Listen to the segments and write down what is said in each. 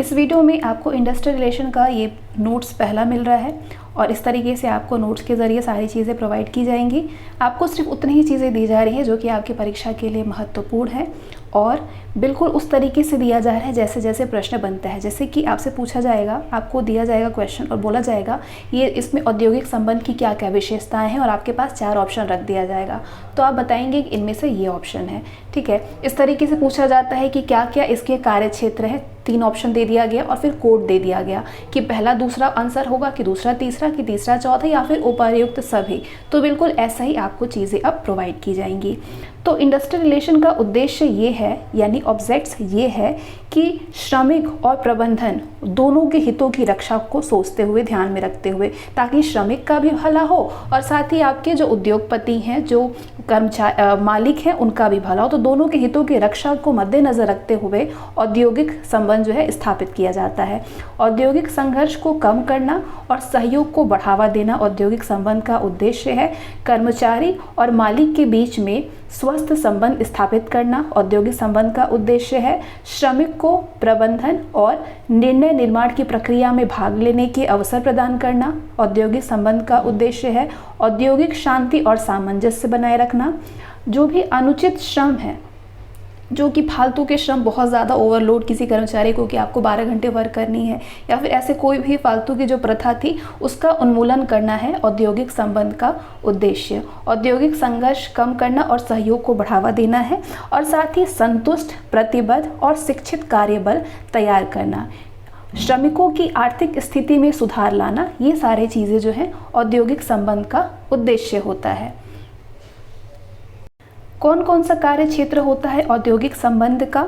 इस वीडियो में आपको इंडस्ट्रियल रिलेशन का ये नोट्स पहला मिल रहा है और इस तरीके से आपको नोट्स के ज़रिए सारी चीज़ें प्रोवाइड की जाएंगी। आपको सिर्फ उतनी ही चीज़ें दी जा रही है जो कि आपकी परीक्षा के लिए महत्वपूर्ण है और बिल्कुल उस तरीके से दिया जा रहा है जैसे जैसे प्रश्न बनता है। जैसे कि आपसे पूछा जाएगा, आपको दिया जाएगा क्वेश्चन और बोला जाएगा ये इसमें औद्योगिक संबंध की क्या क्या विशेषताएं हैं और आपके पास 4 ऑप्शन रख दिया जाएगा, तो आप बताएंगे कि इनमें से ये ऑप्शन है। ठीक है, इस तरीके से पूछा जाता है कि क्या क्या इसके कार्य क्षेत्र है। 3 ऑप्शन दे दिया गया और फिर कोड दे दिया गया कि पहला दूसरा आंसर होगा कि दूसरा तीसरा कि तीसरा चौथा या फिर उपर्युक्त सभी। तो बिल्कुल ऐसा ही आपको चीज़ें अब प्रोवाइड की जाएंगी। तो इंडस्ट्रियल रिलेशन का उद्देश्य ये है, यानी ऑब्जेक्ट्स ये है कि श्रमिक और प्रबंधन दोनों के हितों की रक्षा को सोचते हुए, ध्यान में रखते हुए, ताकि श्रमिक का भी भला हो और साथ ही आपके जो उद्योगपति हैं, जो मालिक हैं, उनका भी भला हो। तो दोनों के हितों की रक्षा को मद्देनजर रखते हुए औद्योगिक संबंध जो है स्थापित किया जाता है। औद्योगिक संघर्ष को कम करना और सहयोग को बढ़ावा देना औद्योगिक संबंध का उद्देश्य है। कर्मचारी और मालिक के बीच में स्वस्थ संबंध स्थापित करना औद्योगिक संबंध का उद्देश्य है। श्रमिक को प्रबंधन और निर्णय निर्माण की प्रक्रिया में भाग लेने के अवसर प्रदान करना औद्योगिक संबंध का उद्देश्य है। औद्योगिक शांति और सामंजस्य बनाए रखना। जो भी अनुचित श्रम है, जो कि फालतू के श्रम, बहुत ज़्यादा ओवरलोड किसी कर्मचारी को कि आपको 12 घंटे वर्क करनी है या फिर ऐसे कोई भी फालतू की जो प्रथा थी, उसका उन्मूलन करना है औद्योगिक संबंध का उद्देश्य। औद्योगिक संघर्ष कम करना और सहयोग को बढ़ावा देना है और साथ ही संतुष्ट, प्रतिबद्ध और शिक्षित कार्यबल तैयार करना। श्रमिकों की आर्थिक स्थिति में सुधार लाना, ये सारी चीज़ें जो हैं औद्योगिक संबंध का उद्देश्य होता है। कौन कौन सा कार्य क्षेत्र होता है औद्योगिक संबंध का?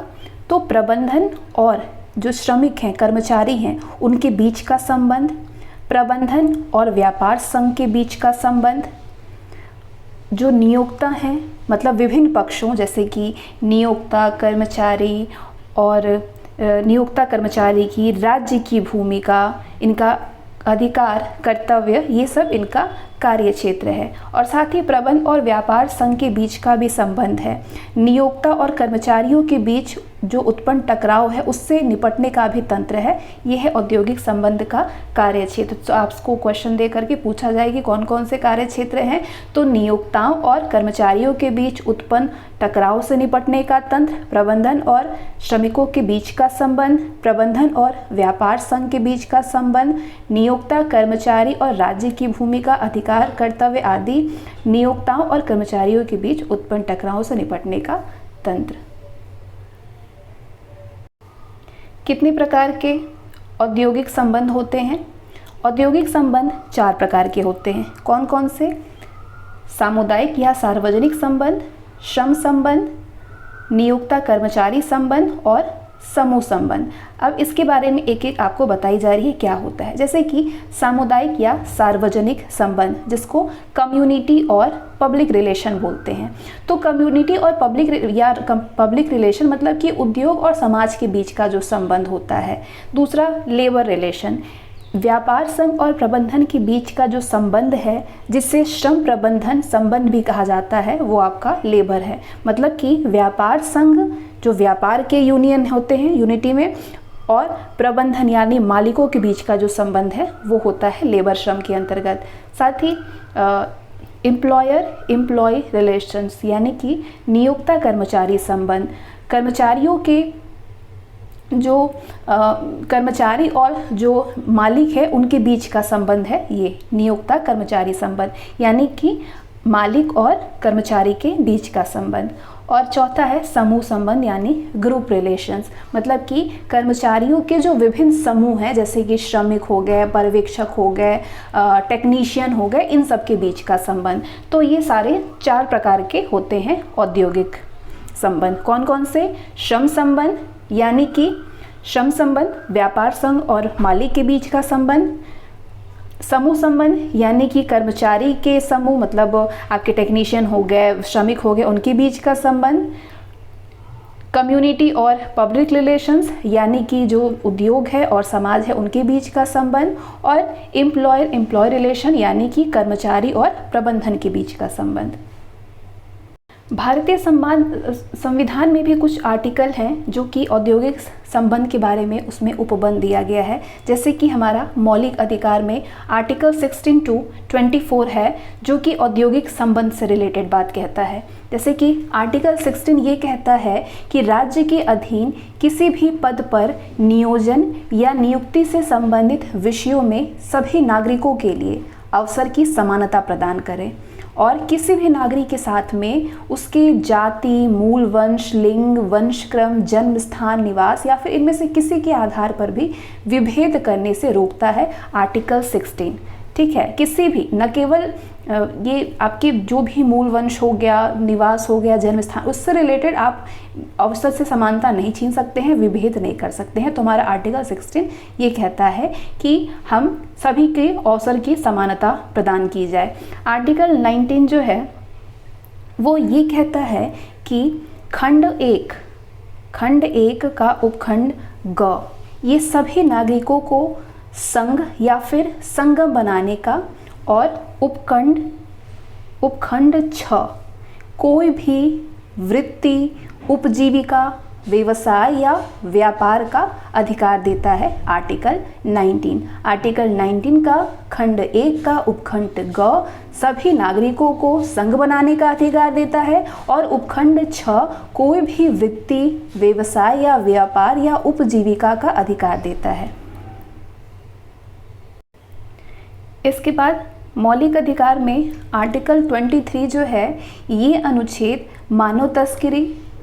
तो प्रबंधन और जो श्रमिक हैं, कर्मचारी हैं, उनके बीच का संबंध, प्रबंधन और व्यापार संघ के बीच का संबंध, जो नियोक्ता हैं, मतलब विभिन्न पक्षों जैसे कि नियोक्ता, कर्मचारी और नियोक्ता कर्मचारी की, राज्य की भूमिका, इनका अधिकार, कर्तव्य, ये सब इनका कार्य क्षेत्र है। और साथ ही प्रबंध और व्यापार संघ के बीच का भी संबंध है। नियोक्ता और कर्मचारियों के बीच जो उत्पन्न टकराव है उससे निपटने का भी तंत्र है। यह है औद्योगिक संबंध का कार्य क्षेत्र। तो आपको क्वेश्चन दे करके पूछा जाए कि कौन कौन से कार्य क्षेत्र हैं, तो नियोक्ताओं और कर्मचारियों के बीच उत्पन्न टकराव से निपटने का तंत्र, प्रबंधन और श्रमिकों के बीच का संबंध, प्रबंधन और व्यापार संघ के बीच का संबंध, नियोक्ता, कर्मचारी और राज्य की भूमिका, अधिकार, कर्तव्य आदि, नियोक्ताओं और कर्मचारियों के बीच उत्पन्न टकराव से निपटने का तंत्र। कितने प्रकार के औद्योगिक संबंध होते हैं? औद्योगिक संबंध 4 प्रकार के होते हैं। कौन कौन से? सामुदायिक या सार्वजनिक संबंध, श्रम संबंध, नियोक्ता कर्मचारी संबंध और समूह संबंध। अब इसके बारे में एक एक आपको बताई जा रही है क्या होता है। जैसे कि सामुदायिक या सार्वजनिक संबंध, जिसको कम्युनिटी और पब्लिक रिलेशन बोलते हैं। तो कम्युनिटी और पब्लिक रिलेशन मतलब कि उद्योग और समाज के बीच का जो संबंध होता है। दूसरा लेबर रिलेशन, व्यापार संघ और प्रबंधन के बीच का जो संबंध है, जिससे श्रम प्रबंधन संबंध भी कहा जाता है, वो आपका लेबर है। मतलब कि व्यापार संघ जो व्यापार के यूनियन होते हैं यूनिटी में, और प्रबंधन यानी मालिकों के बीच का जो संबंध है वो होता है लेबर श्रम के अंतर्गत। साथ ही एम्प्लॉयर एम्प्लॉय रिलेशंस यानी कि नियोक्ता कर्मचारी संबंध, कर्मचारियों के जो कर्मचारी और जो मालिक है उनके बीच का संबंध है ये नियोक्ता कर्मचारी संबंध, यानी कि मालिक और कर्मचारी के बीच का संबंध। और चौथा है समूह संबंध यानी ग्रुप रिलेशंस, मतलब कि कर्मचारियों के जो विभिन्न समूह हैं, जैसे कि श्रमिक हो गए, पर्यवेक्षक हो गए, टेक्नीशियन हो गए, इन सब के बीच का संबंध। तो ये सारे 4 प्रकार के होते हैं औद्योगिक संबंध। कौन कौन से? श्रम संबंध यानी कि श्रम संबंध, व्यापार संघ और मालिक के बीच का संबंध। समूह संबंध यानी कि कर्मचारी के समूह, मतलब आपके टेक्नीशियन हो गए, श्रमिक हो गए, उनके बीच का संबंध। कम्युनिटी और पब्लिक रिलेशंस यानी कि जो उद्योग है और समाज है उनके बीच का संबंध। और एम्प्लॉयर एम्प्लॉय रिलेशन यानी कि कर्मचारी और प्रबंधन के बीच का संबंध। भारतीय संविधान में भी कुछ आर्टिकल हैं जो कि औद्योगिक संबंध के बारे में उसमें उपबंध दिया गया है। जैसे कि हमारा मौलिक अधिकार में आर्टिकल 16 to 24 है जो कि औद्योगिक संबंध से रिलेटेड बात कहता है। जैसे कि आर्टिकल 16 ये कहता है कि राज्य के अधीन किसी भी पद पर नियोजन या नियुक्ति से संबंधित विषयों में सभी नागरिकों के लिए अवसर की समानता प्रदान करें और किसी भी नागरिक के साथ में उसके जाति, मूल वंश, लिंग, वंशक्रम, जन्म स्थान, निवास या फिर इनमें से किसी के आधार पर भी विभेद करने से रोकता है आर्टिकल 16। ठीक है, किसी भी, न केवल ये आपके जो भी मूल वंश हो गया, निवास हो गया, जन्म स्थान, उससे रिलेटेड आप अवसर से समानता नहीं छीन सकते हैं, विभेद नहीं कर सकते हैं। तो हमारा आर्टिकल 16 ये कहता है कि हम सभी के अवसर की समानता प्रदान की जाए। आर्टिकल 19 जो है वो ये कहता है कि खंड 1 का उपखंड ग ये सभी नागरिकों को संघ या फिर संगम बनाने का और उपखंड 6 कोई भी वृत्ति, उपजीविका, व्यवसाय या व्यापार का अधिकार देता है आर्टिकल 19। आर्टिकल 19 का खंड 1 का उपखंड ग सभी नागरिकों को संघ बनाने का अधिकार देता है और उपखंड 6 कोई भी वृत्ति, व्यवसाय या व्यापार या उपजीविका का अधिकार देता है। इसके बाद मौलिक अधिकार में आर्टिकल 23 जो है ये अनुच्छेद मानव तस्करी,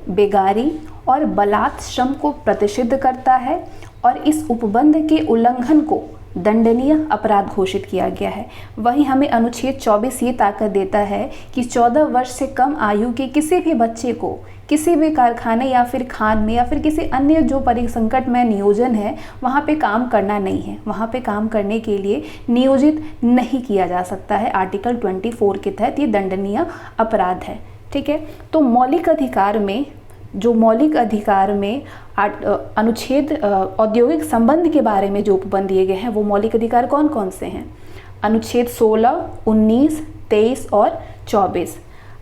बेगारी और बलात् श्रम को प्रतिषिद्ध करता है और इस उपबंध के उल्लंघन को दंडनीय अपराध घोषित किया गया है। वहीं हमें अनुच्छेद 24 ये ताकत देता है कि 14 वर्ष से कम आयु के किसी भी बच्चे को किसी भी कारखाने या फिर खान में या फिर किसी अन्य जो परिसंकट में नियोजन है वहाँ पे काम करना नहीं है, वहाँ पे काम करने के लिए नियोजित नहीं किया जा सकता है। आर्टिकल 24 के तहत ये दंडनीय अपराध है। ठीक है, तो मौलिक अधिकार में अनुच्छेद औद्योगिक संबंध के बारे में जो उपबंध दिए गए हैं वो मौलिक अधिकार कौन कौन से हैं? अनुच्छेद 16, 19, 23 और 24।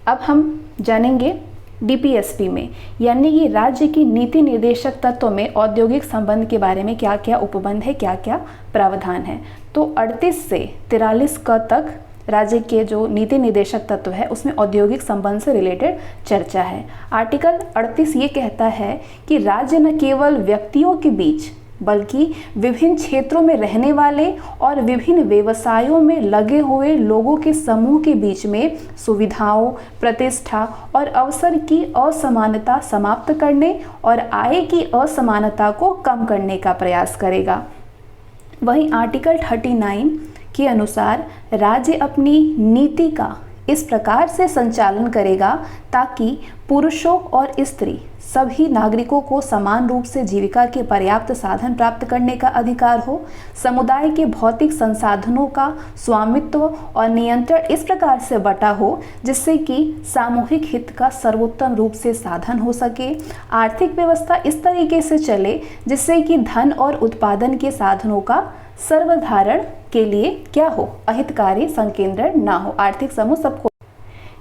अब हम जानेंगे DPSP में, यानी कि राज्य की नीति निर्देशक तत्व में औद्योगिक संबंध के बारे में क्या क्या उपबंध है, क्या क्या प्रावधान है। तो 38 से 43 क तक राज्य के जो नीति निर्देशक तत्व है उसमें औद्योगिक संबंध से रिलेटेड चर्चा है। आर्टिकल 38 ये कहता है कि राज्य न केवल व्यक्तियों के बीच बल्कि विभिन्न क्षेत्रों में रहने वाले और विभिन्न व्यवसायों में लगे हुए लोगों के समूह के बीच में सुविधाओं, प्रतिष्ठा और अवसर की असमानता समाप्त करने और आय की असमानता को कम करने का प्रयास करेगा। वहीं आर्टिकल 39 के अनुसार राज्य अपनी नीति का इस प्रकार से संचालन करेगा ताकि पुरुषों और स्त्री सभी नागरिकों को समान रूप से जीविका के पर्याप्त साधन प्राप्त करने का अधिकार हो, समुदाय के भौतिक संसाधनों का स्वामित्व और नियंत्रण इस प्रकार से बटा हो जिससे कि सामूहिक हित का सर्वोत्तम रूप से साधन हो सके, आर्थिक व्यवस्था इस तरीके से चले जिससे कि धन और उत्पादन के साधनों का सर्वधारण के लिए क्या हो, अहितकारी संकेंद्रण ना हो, आर्थिक समूह सबको।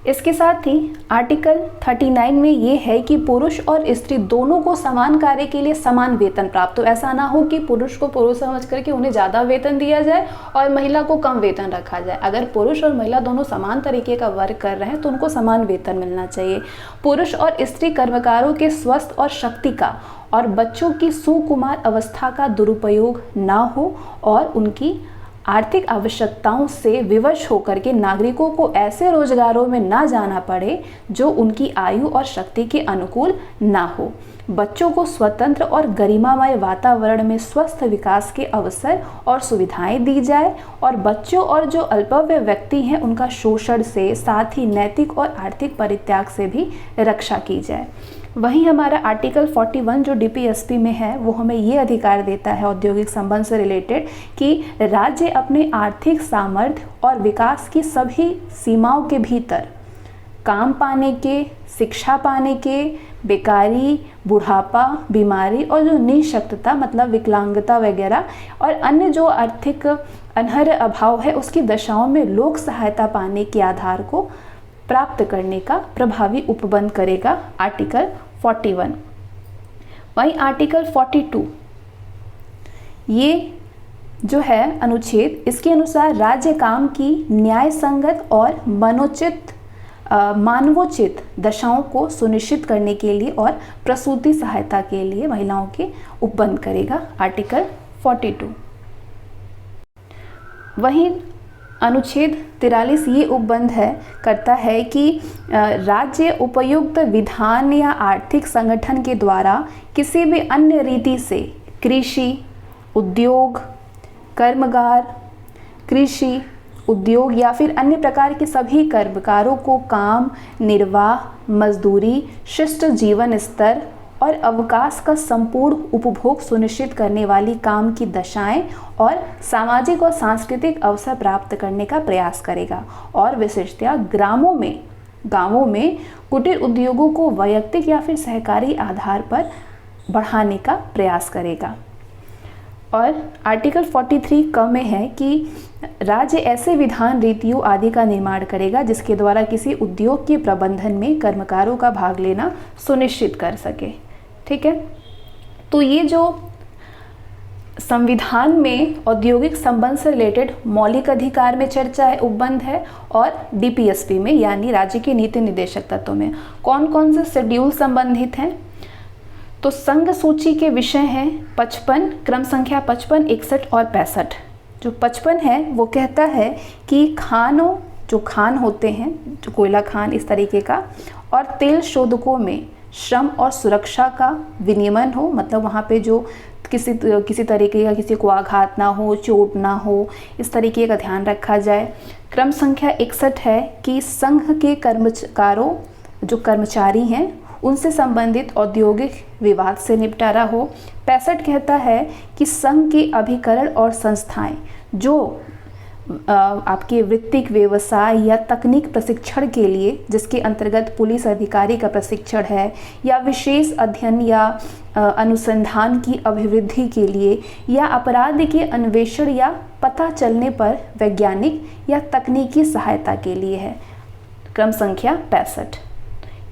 इसके साथ ही आर्टिकल 39 में ये है कि पुरुष और स्त्री दोनों को समान कार्य के लिए समान वेतन प्राप्त हो। ऐसा ना हो कि पुरुष को पुरुष समझ करके उन्हें ज़्यादा वेतन दिया जाए और महिला को कम वेतन रखा जाए। अगर पुरुष और महिला दोनों समान तरीके का वर्क कर रहे हैं तो उनको समान वेतन मिलना चाहिए। पुरुष और स्त्री कर्मकारों के स्वास्थ्य और शक्ति का और बच्चों की सुकुमार अवस्था का दुरुपयोग ना हो और उनकी आर्थिक आवश्यकताओं से विवश होकर के नागरिकों को ऐसे रोजगारों में ना जाना पड़े जो उनकी आयु और शक्ति के अनुकूल ना हो। बच्चों को स्वतंत्र और गरिमामय वातावरण में स्वस्थ विकास के अवसर और सुविधाएं दी जाए और बच्चों और जो अल्पवय व्यक्ति हैं उनका शोषण से, साथ ही नैतिक और आर्थिक परित्याग से भी रक्षा की जाए। वहीं हमारा आर्टिकल 41 जो DPSP में है वो हमें ये अधिकार देता है औद्योगिक संबंध से रिलेटेड कि राज्य अपने आर्थिक सामर्थ्य और विकास की सभी सीमाओं के भीतर काम पाने के, शिक्षा पाने के, बेकारी, बुढ़ापा, बीमारी और जो निःशक्तता मतलब विकलांगता वगैरह और अन्य जो आर्थिक अनहर अभाव है उसकी दशाओं में लोक सहायता पाने के आधार को प्राप्त करने का प्रभावी उपबंध करेगा, आर्टिकल 41। वहीं आर्टिकल 42 ये जो है अनुच्छेद, इसके अनुसार राज्य काम की न्याय संगत और मानवोचित दशाओं को सुनिश्चित करने के लिए और प्रसूति सहायता के लिए महिलाओं के उपबंध करेगा, आर्टिकल 42। वहीं अनुच्छेद 43 ये उपबंध करता है कि राज्य उपयुक्त विधान या आर्थिक संगठन के द्वारा किसी भी अन्य रीति से कृषि, उद्योग, कर्मगार, कृषि, उद्योग या फिर अन्य प्रकार के सभी कर्मकारों को काम, निर्वाह, मजदूरी, शिष्ट जीवन स्तर और अवकाश का संपूर्ण उपभोग सुनिश्चित करने वाली काम की दशाएं और सामाजिक और सांस्कृतिक अवसर प्राप्त करने का प्रयास करेगा और विशेषतया गांवों में कुटीर उद्योगों को वैयक्तिक या फिर सहकारी आधार पर बढ़ाने का प्रयास करेगा। और आर्टिकल 43 क में है कि राज्य ऐसे विधान, रीतियों आदि का निर्माण करेगा जिसके द्वारा किसी उद्योग के प्रबंधन में कर्मकारों का भाग लेना सुनिश्चित कर सके। ठीक है, तो ये जो संविधान में औद्योगिक संबंध से रिलेटेड मौलिक अधिकार में चर्चा है, उपबंध है, और डीपीएसपी में यानी राज्य के नीति निर्देशक तत्वों में कौन कौन से शेड्यूल संबंधित हैं। तो संघ सूची के विषय हैं 55, क्रम संख्या 55, 61 और 65। जो 55 है वो कहता है कि खान होते हैं, जो कोयला खान इस तरीके का, और तेल शोधकों में श्रम और सुरक्षा का विनियमन हो, मतलब वहाँ पे जो किसी तरीके का किसी को आघात ना हो, चोट ना हो, इस तरीके का ध्यान रखा जाए। क्रम संख्या 61 है कि संघ के जो कर्मचारी हैं उनसे संबंधित औद्योगिक विवाद से निपटारा हो। 65 कहता है कि संघ के अभिकरण और संस्थाएं जो आपके वृत्तिक, व्यवसाय या तकनीक प्रशिक्षण के लिए, जिसके अंतर्गत पुलिस अधिकारी का प्रशिक्षण है या विशेष अध्ययन या अनुसंधान की अभिवृद्धि के लिए या अपराध के अन्वेषण या पता चलने पर वैज्ञानिक या तकनीकी सहायता के लिए है। क्रम संख्या 65।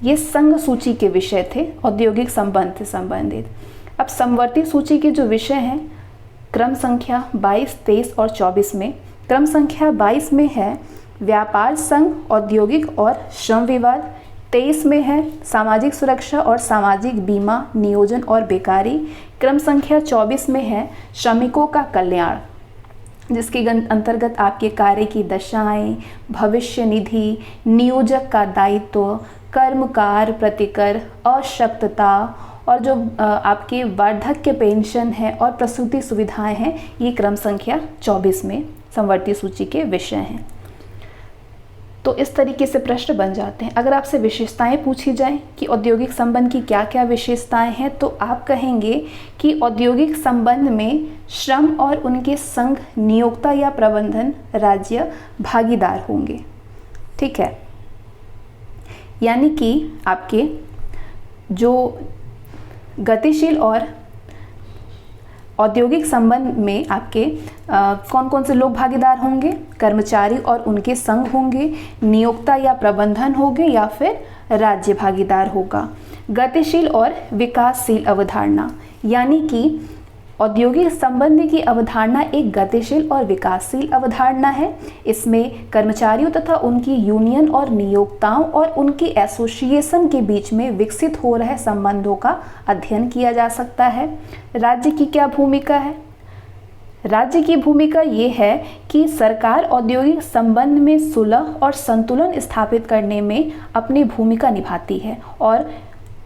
ये संघ सूची के विषय थे औद्योगिक संबंध से संबंधित। अब समवर्ती सूची के जो विषय हैं क्रम संख्या 22, 23 और 24 में, क्रम संख्या 22 में है व्यापार संघ, औद्योगिक और श्रम विवाद। 23 में है सामाजिक सुरक्षा और सामाजिक बीमा, नियोजन और बेकारी। क्रम संख्या 24 में है श्रमिकों का कल्याण, जिसके अंतर्गत आपके कार्य की दशाएं, भविष्य निधि, नियोजक का दायित्व, कर्मकार प्रतिकर, अशक्तता और जो आपके वार्धक्य पेंशन है और प्रसूति सुविधाएं हैं, ये क्रम संख्या 24 में समवर्ती सूची के विषय हैं। तो इस तरीके से प्रश्न बन जाते हैं। अगर आपसे विशेषताएं पूछी जाएं कि औद्योगिक संबंध की क्या क्या विशेषताएं हैं, तो आप कहेंगे कि औद्योगिक संबंध में श्रम और उनके संघ, नियोक्ता या प्रबंधन राज्य भागीदार होंगे। ठीक है, यानी कि आपके जो गतिशील और औद्योगिक संबंध में आपके कौन कौन से लोग भागीदार होंगे? कर्मचारी और उनके संघ होंगे, नियोक्ता या प्रबंधन होंगे, या फिर राज्य भागीदार होगा। गतिशील और विकासशील अवधारणा, यानी कि औद्योगिक संबंध की अवधारणा एक गतिशील और विकासशील अवधारणा है। इसमें कर्मचारियों तथा उनकी यूनियन और नियोक्ताओं और उनकी एसोसिएशन के बीच में विकसित हो रहे संबंधों का अध्ययन किया जा सकता है। राज्य की क्या भूमिका है? राज्य की भूमिका ये है कि सरकार औद्योगिक संबंध में सुलह और संतुलन स्थापित करने में अपनी भूमिका निभाती है और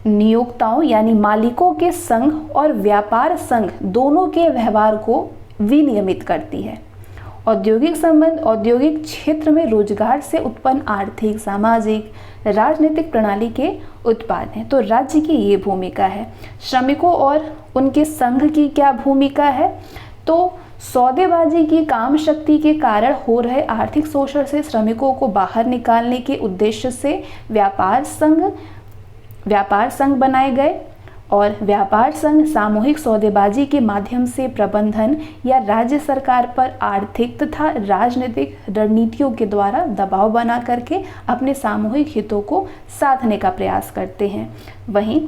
नियोक्ताओं यानी मालिकों के संघ और व्यापार संघ दोनों के व्यवहार को विनियमित करती है। औद्योगिक संबंध औद्योगिक क्षेत्र में रोजगार से उत्पन्न आर्थिक, सामाजिक, राजनीतिक प्रणाली के उत्पाद हैं। तो राज्य की ये भूमिका है। श्रमिकों और उनके संघ की क्या भूमिका है? तो सौदेबाजी की काम शक्ति के कारण हो रहे आर्थिक शोषण से श्रमिकों को बाहर निकालने के उद्देश्य से व्यापार संघ बनाए गए और व्यापार संघ सामूहिक सौदेबाजी के माध्यम से प्रबंधन या राज्य सरकार पर आर्थिक तथा राजनीतिक रणनीतियों के द्वारा दबाव बना करके अपने सामूहिक हितों को साधने का प्रयास करते हैं। वहीं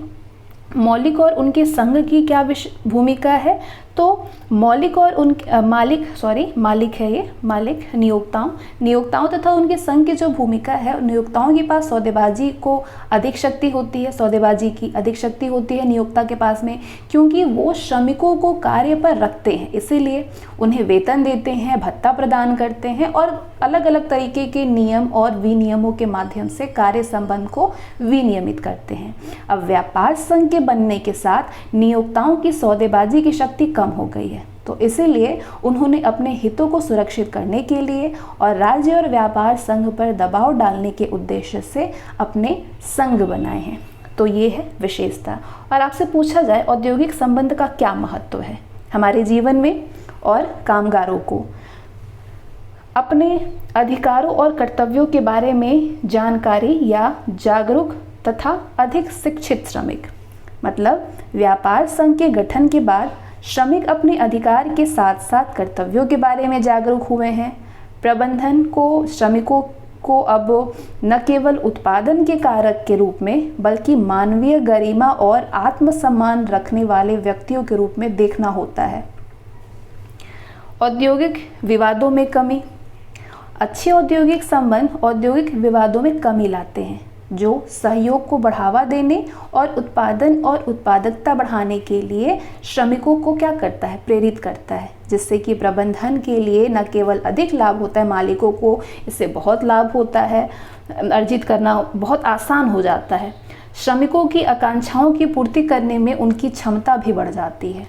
मौलिक और उनके संघ की क्या भूमिका है, तो मौलिक और उन मालिक नियोक्ताओं तथा उनके संघ की जो भूमिका है, नियोक्ताओं के पास सौदेबाजी को अधिक शक्ति होती है, सौदेबाजी की अधिक शक्ति होती है नियोक्ता के पास में, क्योंकि वो श्रमिकों को कार्य पर रखते हैं, इसीलिए उन्हें वेतन देते हैं, भत्ता प्रदान करते हैं और अलग अलग तरीके के नियम और विनियमों के माध्यम से कार्य संबंध को विनियमित करते हैं। अब व्यापार संघ के बनने के साथ नियोक्ताओं की सौदेबाजी की शक्ति कम हो गई है, तो इसीलिए उन्होंने अपने हितों को सुरक्षित करने के लिए और राज्य और व्यापार संघ पर दबाव डालने के उद्देश्य से अपने संघ बनाए हैं। तो ये है विशेषता। और आपसे पूछा जाए औद्योगिक संबंध का क्या महत्व है हमारे जीवन में और कामगारों को अपने अधिकारों और कर्तव्यों के बारे में जानकारी या जागरूक तथा अधिक शिक्षित श्रमिक, मतलब व्यापार संघ के गठन के बाद श्रमिक अपने अधिकार के साथ साथ कर्तव्यों के बारे में जागरूक हुए हैं। प्रबंधन को श्रमिकों को अब न केवल उत्पादन के कारक के रूप में बल्कि मानवीय गरिमा और आत्मसम्मान रखने वाले व्यक्तियों के रूप में देखना होता है। औद्योगिक विवादों में कमी। अच्छे औद्योगिक संबंध औद्योगिक विवादों में कमी लाते हैं, जो सहयोग को बढ़ावा देने और उत्पादन और उत्पादकता बढ़ाने के लिए श्रमिकों को क्या करता है, प्रेरित करता है, जिससे कि प्रबंधन के लिए न केवल अधिक लाभ होता है, मालिकों को इससे बहुत लाभ होता है, अर्जित करना बहुत आसान हो जाता है, श्रमिकों की आकांक्षाओं की पूर्ति करने में उनकी क्षमता भी बढ़ जाती है।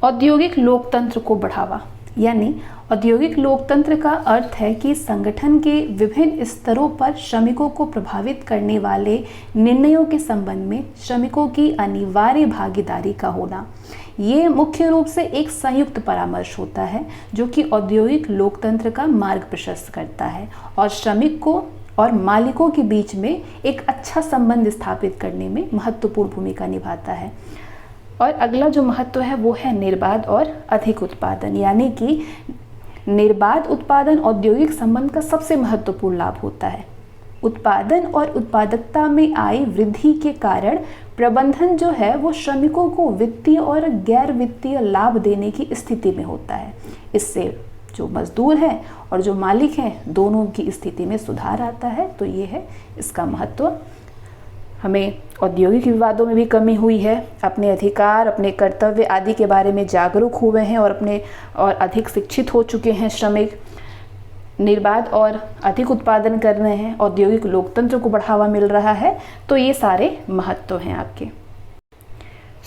औद्योगिक लोकतंत्र को बढ़ावा, यानी औद्योगिक लोकतंत्र का अर्थ है कि संगठन के विभिन्न स्तरों पर श्रमिकों को प्रभावित करने वाले निर्णयों के संबंध में श्रमिकों की अनिवार्य भागीदारी का होना। ये मुख्य रूप से एक संयुक्त परामर्श होता है जो कि औद्योगिक लोकतंत्र का मार्ग प्रशस्त करता है और श्रमिक को और मालिकों के बीच में एक अच्छा संबंध स्थापित करने में महत्वपूर्ण भूमिका निभाता है। और अगला जो महत्व है वो है निर्बाध और अधिक उत्पादन, यानी कि निर्बाध उत्पादन औद्योगिक संबंध का सबसे महत्वपूर्ण लाभ होता है। उत्पादन और उत्पादकता में आई वृद्धि के कारण प्रबंधन जो है वो श्रमिकों को वित्तीय और गैर वित्तीय लाभ देने की स्थिति में होता है। इससे जो मजदूर हैं और जो मालिक हैं दोनों की स्थिति में सुधार आता है। तो ये है इसका महत्व। हमें औद्योगिक विवादों में भी कमी हुई है, अपने अधिकार, अपने कर्तव्य आदि के बारे में जागरूक हुए हैं और अधिक शिक्षित हो चुके हैं श्रमिक, निर्बाध और अधिक उत्पादन कर रहे हैं, औद्योगिक लोकतंत्र को बढ़ावा मिल रहा है। तो ये सारे महत्व हैं आपके।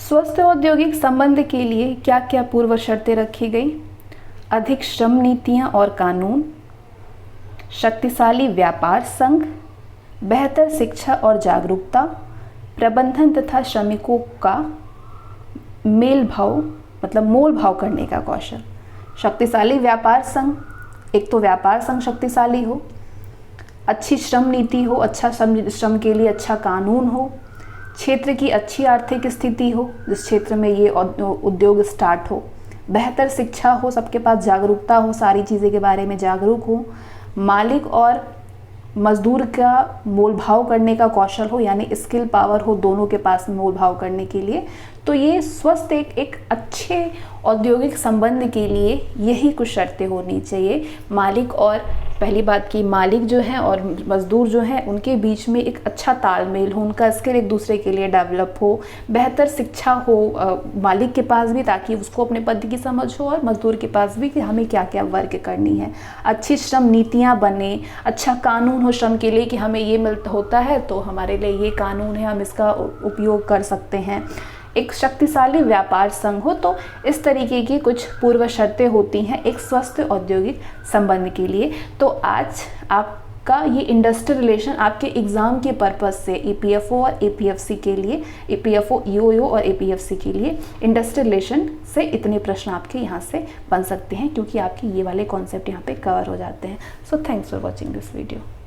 स्वस्थ औद्योगिक संबंध के लिए क्या क्या पूर्व शर्तें रखी गई? अधिक श्रम नीतियाँ और कानून, शक्तिशाली व्यापार संघ, बेहतर शिक्षा और जागरूकता, प्रबंधन तथा श्रमिकों का मेल भाव मतलब मोल भाव करने का कौशल। शक्तिशाली व्यापार संघ, एक तो व्यापार संघ शक्तिशाली हो, अच्छी श्रम नीति हो, अच्छा श्रम के लिए अच्छा कानून हो, क्षेत्र की अच्छी आर्थिक स्थिति हो जिस क्षेत्र में ये उद्योग स्टार्ट हो, बेहतर शिक्षा हो, सबके पास जागरूकता हो, सारी चीज़ें के बारे में जागरूक हो, मालिक और मजदूर का मोल भाव करने का कौशल हो, यानी स्किल पावर हो दोनों के पास मोल भाव करने के लिए। तो ये स्वस्थ एक अच्छे औद्योगिक संबंध के लिए यही कुछ शर्तें होनी चाहिए। मालिक और पहली बात कि मालिक जो हैं और मजदूर जो हैं उनके बीच में एक अच्छा तालमेल हो, उनका स्किल एक दूसरे के लिए डेवलप हो, बेहतर शिक्षा हो मालिक के पास भी ताकि उसको अपने पद की समझ हो और मजदूर के पास भी कि हमें क्या क्या वर्क करनी है, अच्छी श्रम नीतियाँ बने, अच्छा कानून हो श्रम के लिए कि हमें ये होता है तो हमारे लिए ये कानून है, हम इसका उपयोग कर सकते हैं, एक शक्तिशाली व्यापार संघ हो। तो इस तरीके की कुछ पूर्व शर्तें होती हैं एक स्वस्थ औद्योगिक संबंध के लिए। तो आज आपका ये इंडस्ट्रियल रिलेशन आपके एग्ज़ाम के पर्पज़ से ईपीएफओ और एपीएफसी के लिए, ईपीएफओ ईओयू और एपीएफसी के लिए इंडस्ट्रियल रिलेशन से इतने प्रश्न आपके यहाँ से बन सकते हैं क्योंकि आपके ये वाले कॉन्सेप्ट यहाँ पे कवर हो जाते हैं। So thanks for watching this video.